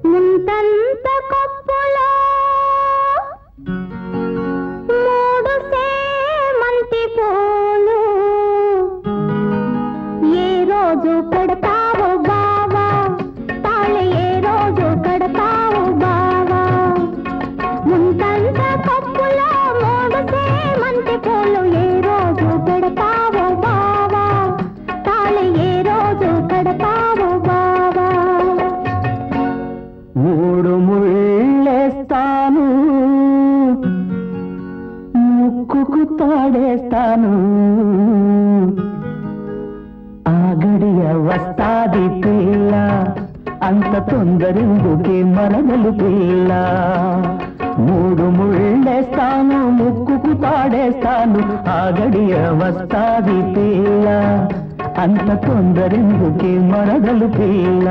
ముంతంత కొప్పులో మూడు సేమంతి పూలు ఏ రోజు కడతావు బావా తాళి ఏ రోజు కడతావు బావా ముంతంత కొప్పులో మూడు సేమంతి పూలు ఏ రోజు కడతావు బావా తాళి ఏ రోజు కడతావు బావా మూడు ముళ్ళేస్తాను ముక్కుకు తాడేస్తాను ఆ గడియ వస్తాది పిల్ల అంత తొందరెందుకే మరదలు పిల్ల మూడు ముళ్ళేస్తాను ముక్కుకు తాడేస్తాను ఆ గడియ వస్తాది పిల్ల అంత తొందరెందుకే మరదలు పిల్ల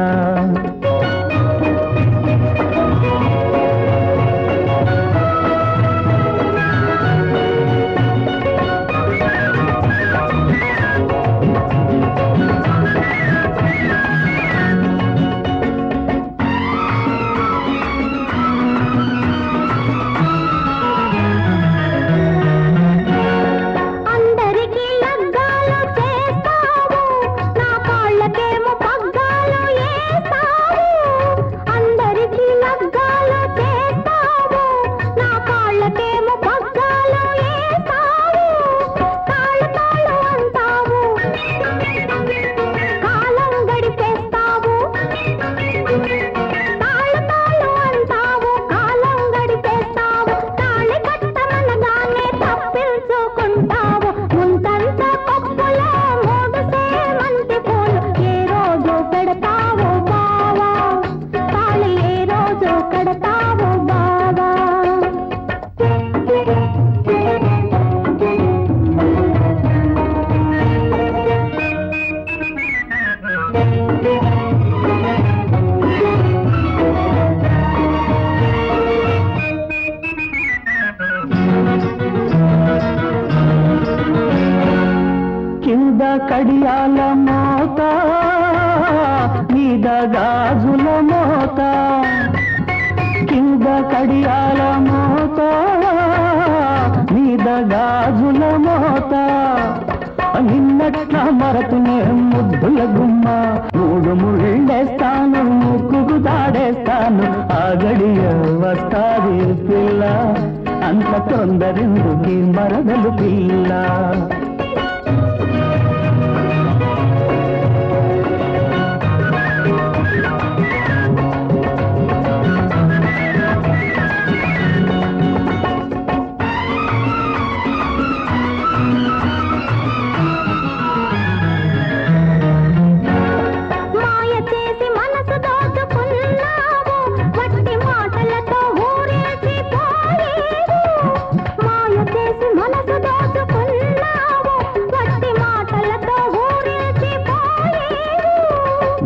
కడియాల మోత మీద గాజుల మోత కింద కడియాల మోత మీద గాజుల మోత నిన్నట్ల మరతునే ముద్దుల గుమ్మ మూడు ముళ్ళేస్తాను ముక్కుకు తాడేస్తాను ఆ గడియ వస్తాది పిల్ల అంత తొందరెందుకి మరదలు పిల్ల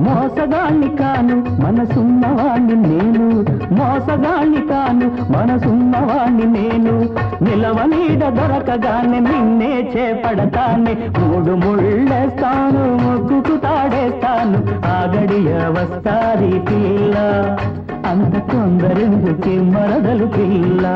మోసగాణ్ణి కాను మనసున్నవాణ్ణి నేను మోసగాణ్ణి కాను మనసున్నవాణ్ణి నేను నిలవనీడ దొరకగానే నిన్నే చేపడతానే మూడు ముళ్ళేస్తాను ముక్కుకు తాడేస్తాను ఆ గడియ వస్తాది పిల్ల అంత తొందరెందుకే మరదలు పిల్ల